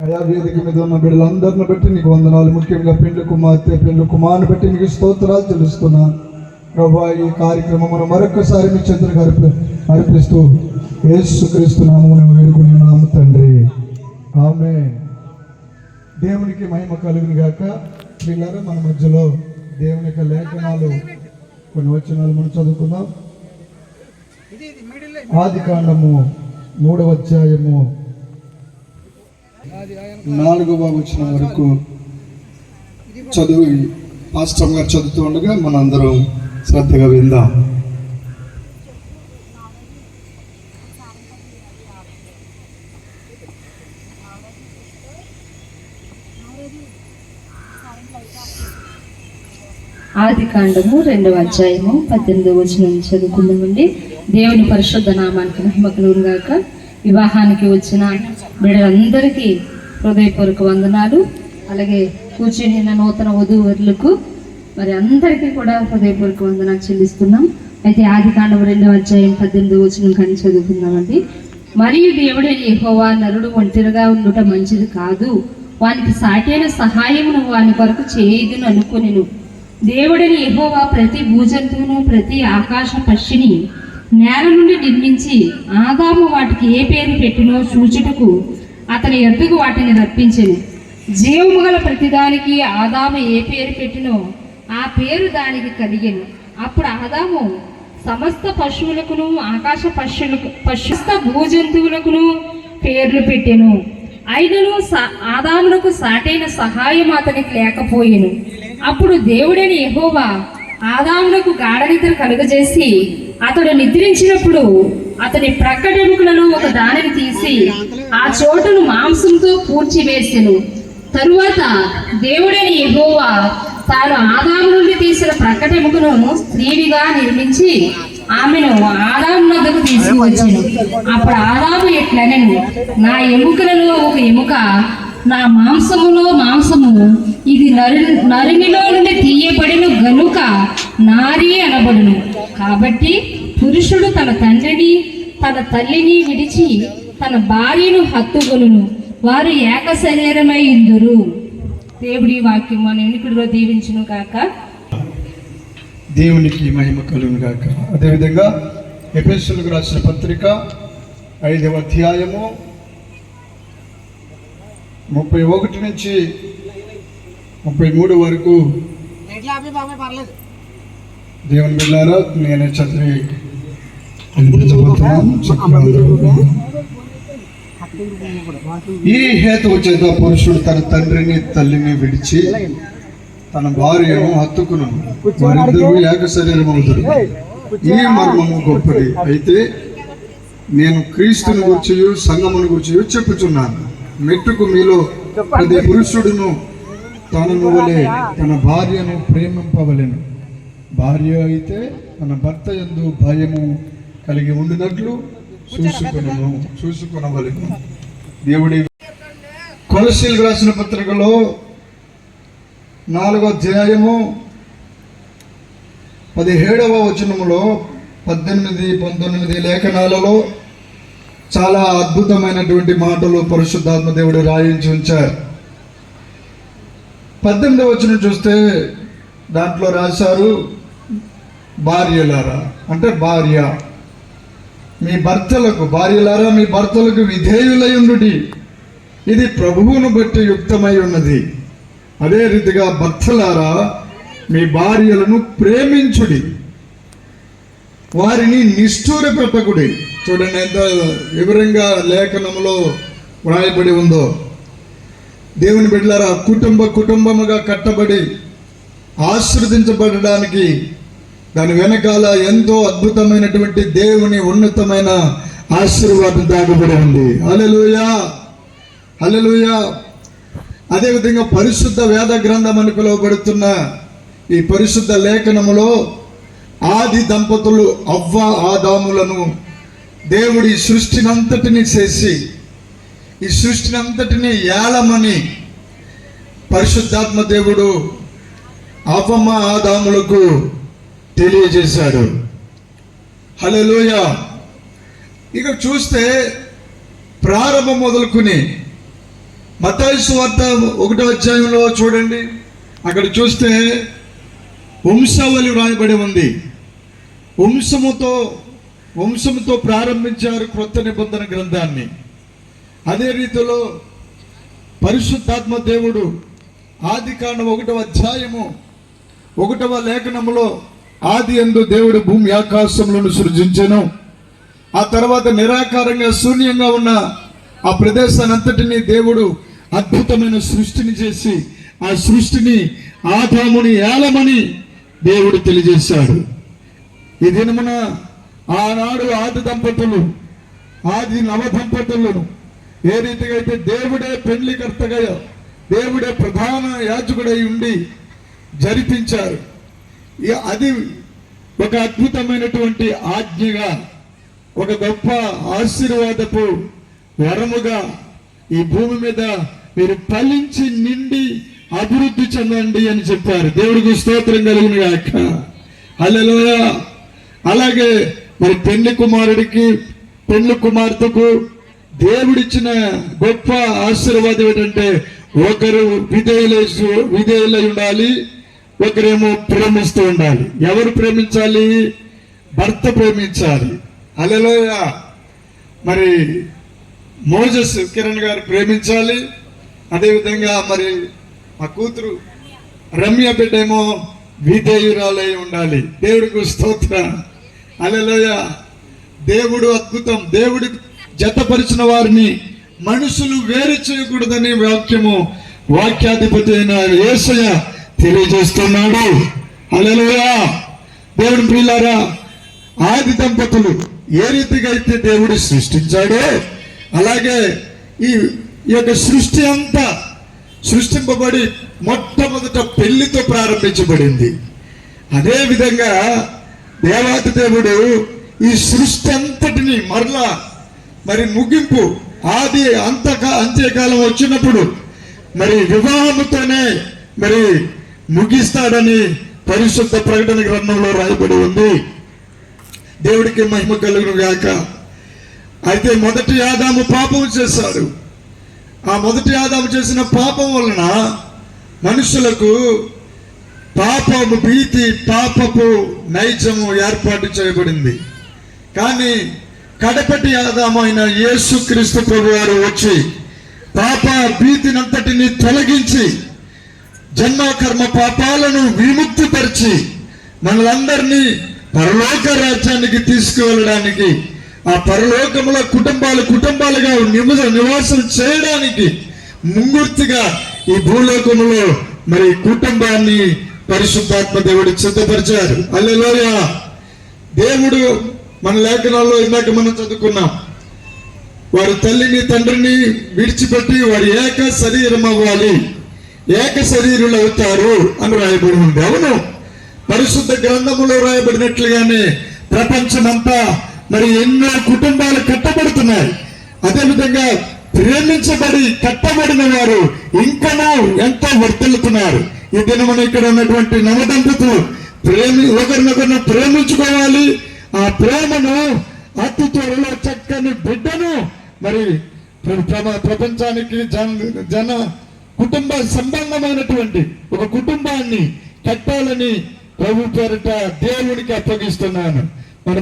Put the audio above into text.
అయా వేదిక మీద ఉన్న బిడ్డలందరిని బట్టి నీకు వందనాలు. ముఖ్యంగా పెండ్లి కుమార్తె పెండ్లి కుమారుని బట్టి నీకు స్తోత్రాలు తెలుస్తున్నాను ప్రభా. ఈ కార్యక్రమం మనం మరొకసారి మీ చేతులకు అర్పిస్తూ యేసుక్రీస్తు నామమున వేడుకున్నాము తండ్రి, ఆమేన్. దేవునికి మహిమ కలుగును గాక. పిల్లలు మన మధ్యలో దేవుని యొక్క లేఖనాలు కొన్ని వచనాలు మనం చదువుకుందాం. ఆదికాండము 3వ అధ్యాయము 4వ వచనం వరకు చదువు పాస్టర్ గారు చదువుతూ ఉండగా మనందరం శ్రద్ధగా విందాం. ఆదికాండము 2వ అధ్యాయము 18వ వచనం చదువుకుందామండి. దేవుని పరిశుద్ధ నామానికి మహిమ కలుగును గాక. వివాహానికి వచ్చిన బిడ్డలందరికీ హృదయపూర్వక వందనాలు. అలాగే కూర్చుని నూతన వధూవరులకు మరి అందరికీ కూడా హృదయపూర్వక వందనాలు చెల్లిస్తున్నాం. అయితే ఆదికాండము 2వ అధ్యాయం 18వ వచనం కానీ చదువుకుందామండి. మరియు దేవుడైన యెహోవా నరుడు ఒంటరిగా ఉండుట మంచిది కాదు, వానికి సాటైన సహాయమును వాని కొరకు చేయుదును అనుకొనెను. దేవుడైన యెహోవా ప్రతి భూజంతువును ప్రతి ఆకాశ పక్షిని నేల నుండి నిర్మించి ఆదాము వాటికి ఏ పేరు పెట్టినో చూచుటకు అతని ఎద్దుకు వాటిని రప్పించెను. జీవము గల ప్రతిదానికి ఆదాము ఏ పేరు పెట్టినో ఆ పేరు దానికి కలిగెను. అప్పుడు ఆదాము సమస్త పశువులకును ఆకాశ పశుస్త భూజంతువులకును పేర్లు పెట్టెను. అయినను ఆదామునకు సాటైన సహాయం అతనికి లేకపోయెను. అప్పుడు దేవుడైన యెహోవా ఆదామునకు గాఢ నిద్ర కలుగజేసి అతడు నిద్రించినప్పుడు అతని ప్రక్కడెముకలలో ఒక దానిని తీసి ఆ చోటును మాంసంతో పూడ్చివేసెను. తరువాత దేవుడైన యెహోవా తాను ఆదాము నుండి తీసిన ప్రక్కటెముకను స్త్రీవిగా నిర్మించి ఆమెను ఆదాము వద్దకు తీసుకువచ్చెను. అప్పుడు ఆదాము ఎట్లనెను, నా ఎముకలలో ఒక ఎముక, నా మాంసములో మాంసము, ఇది నరునిలో నుండి తీయబడిన గనుక నారి అనబడును. కాబట్టి పురుషుడు తన తండ్రిని తన తల్లిని విడిచి తన భార్యను హత్తుకొనును, వారు ఏక శరీరమై ఉందురు. దేవుడి వాక్యం మన ఎన్నికడిలో దీవించును కాక. దేవునికి మహిమ కలుగును గాక. అదేవిధంగా ఎఫెసీయులకు రాసిన పత్రిక 5వ అధ్యాయము 31 నుంచి 33 వరకు దేవుని బిడ్డలారా నేను చదివి ఈ హేతువు చేత పురుషుడు తన తండ్రిని తల్లిని విడిచి తన భార్యను హత్తుకును, వారిద్దరూ ఏక శరీరం అవుతారు. ఈ మర్మము గొప్పది. అయితే నేను క్రీస్తుని గురించి సంఘమును గురించి చెప్పుచున్నాను. మెట్టుకు మీలో ప్రతి పురుషుడును తనను వలె తన భార్యను ప్రేమింపవలెను. భార్య అయితే తన భర్త యందు భయము కలిగి ఉండినట్లు చూసుకొనవలెను. దేవుడి కొలస్సీయులకు రాసిన పత్రికలో 4వ అధ్యాయము 17వ వచనములో 18, 19 లేఖనాలలో చాలా అద్భుతమైనటువంటి మాటలు పరిశుద్ధాత్మ దేవుడు రాయించి ఉంచారు. 18వ వచనం చూస్తే దాంట్లో రాశారు, భార్యలారా అంటే భార్య మీ భర్తలకు, భార్యలారా మీ భర్తలకు విధేయులై ఉండుడి, ఇది ప్రభువును బట్టి యుక్తమై ఉన్నది. అదే రీతిగా భర్తలారా మీ భార్యలను ప్రేమించుడి, వారిని నిష్ఠూర పెట్టకుడి. చూడండి ఎంత వివరంగా లేఖనంలో వ్రాయబడి ఉందో. దేవుని బిడ్డలారా కుటుంబముగా కట్టబడి ఆశీర్వదించబడడానికి దాని వెనకాల ఎంతో అద్భుతమైనటువంటి దేవుని ఉన్నతమైన ఆశీర్వాదం దాగబడి ఉంది. హల్లెలూయా, హల్లెలూయా. అదేవిధంగా పరిశుద్ధ వేద గ్రంథం అని పిలువబడుతున్న ఈ పరిశుద్ధ లేఖనములో ఆది దంపతులు అవ్వ ఆదాములను దేవుడి సృష్టినంతటిని చేసి ఈ సృష్టినంతటిని ఏలమని పరిశుద్ధాత్మ దేవుడు అవ్వమ్మ ఆదాములకు తెలియజేశాడు. హల్లెలూయా. ఇక చూస్తే ప్రారంభం మొదలుకుని మత్తయి సువార్త 1వ అధ్యాయంలో చూడండి, అక్కడ చూస్తే వంశావళి వ్రాయబడి ఉంది. వంశముతో ప్రారంభించారు క్రొత్త నిబంధన గ్రంథాన్ని. అదే రీతిలో పరిశుద్ధాత్మ దేవుడు ఆదికాండం 1వ అధ్యాయము 1వ లేఖనములో ఆది యందు దేవుడు భూమి ఆకాశములను సృజించెను. ఆ తర్వాత నిరాకారంగా శూన్యంగా ఉన్న ఆ ప్రదేశాన్ని అంతటినీ దేవుడు అద్భుతమైన సృష్టిని చేసి ఆ సృష్టిని ఆదాముని ఏలమని దేవుడు తెలియజేశాడు. ఈ దినమున ఆనాడు ఆది నవ దంపతులను ఏ రీతిగా అయితే దేవుడే పెళ్లికర్తగా, దేవుడే ప్రధాన యాజకుడై ఉండి జరిపించారు. అది ఒక అద్భుతమైనటువంటి ఆజ్ఞగా, ఒక గొప్ప ఆశీర్వాదపు వరముగా ఈ భూమి మీద మీరు ఫలించి నిండి అభివృద్ధి చెందండి అని చెప్పారు. దేవుడికి స్తోత్రం కలుగును గాక. హల్లెలూయా. అలాగే మరి పెళ్లి కుమార్తెకు దేవుడిచ్చిన గొప్ప ఆశీర్వాదం ఏంటంటే, ఒకరు విధేయులై ఉండాలి, ఒకరేమో ప్రేమిస్తూ ఉండాలి. ఎవరు ప్రేమించాలి? భర్త ప్రేమించాలి. హల్లెలూయా. మరి మోజెస్ కిరణ్ గారు ప్రేమించాలి. అదేవిధంగా మరి మా కూతురు రమ్య బిడ్డ ఏమో విధేయురాలై ఉండాలి. దేవుడికి స్తోత్రం. హల్లెలూయా. దేవుడు అద్భుతం. దేవుడి జతపరిచిన వారిని మనుషులు వేరు చేయకూడదని వాక్యాధిపతి అయిన యేసయ్య తెలియజేస్తున్నాడు. హల్లెలూయా. దేవుని ప్రియులారా, ఆది దంపతులు ఏ రీతిగా అయితే దేవుడు సృష్టించాడో అలాగే ఈ యొక్క సృష్టి అంతా సృష్టింపబడి మొట్టమొదట పెళ్లితో ప్రారంభించబడింది. అదే విధంగా దేవాతి దేవుడు ఈ సృష్టి అంతటిని మరలా మరి ముగింపు అంత్యకాలం వచ్చినప్పుడు మరి వివాహముతోనే మరి ముగిస్తాడని పరిశుద్ధ ప్రకటన గ్రంథంలో రాయబడి ఉంది. దేవుడికి మహిమ కలుగును గాక. అయితే మొదటి ఆదాము పాపం చేశాడు. ఆ మొదటి ఆదాము చేసిన పాపం వలన మనుషులకు పాపపు భీతి, పాపపు నైజము ఏర్పాటు చేయబడింది. కానీ కడపటి ఆదాము అయిన యేసుక్రీస్తు ప్రభు వారు వచ్చి పాప భీతినంతటిని తొలగించి జన్మకర్మ పాపాలను విముక్తిపరిచి మనలందరినీ పరలోక రాజ్యానికి తీసుకువెళ్ళడానికి, ఆ పరలోకములో కుటుంబాలుగా నివాసం చేయడానికి ముంగుర్తిగా ఈ భూలోకములో మరి కుటుంబాన్ని పరిశుద్ధాత్మ దేవుడు సిద్ధపరిచారు. హల్లెలూయా. దేవుడు మన లేఖనాల్లో ఇందాక మనం చదువుకున్నాం, వారి తల్లిని తండ్రిని విడిచిపెట్టి వారి ఏక శరీరం అవ్వాలి, ఏక శరీరులు అవుతారు అని రాయబడి ఉంది. అవును, పరిశుద్ధ గ్రంథములో రాయబడినట్లుగానే ప్రపంచమంతా మరి ఎన్నో కుటుంబాలు కట్టబడుతున్నాయి. అదేవిధంగా ప్రేమించబడి కట్టబడిన వారు ఇంకనూ ఎంతో వర్తిల్లుతున్నారు. ఈ దినమున ఇక్కడ ఉన్నటువంటి నవదంపతులు ఒకరినొకరిని ప్రేమించుకోవాలి. ఆ ప్రేమను అతి త్వరలో చక్కని బిడ్డను మరి ప్రపంచానికి జన కుటుంబ సంబంధమైనటువంటి ఒక కుటుంబాన్ని కట్టాలని ప్రభు పేరిట దేవునికి అప్పగిస్తున్నాను. మన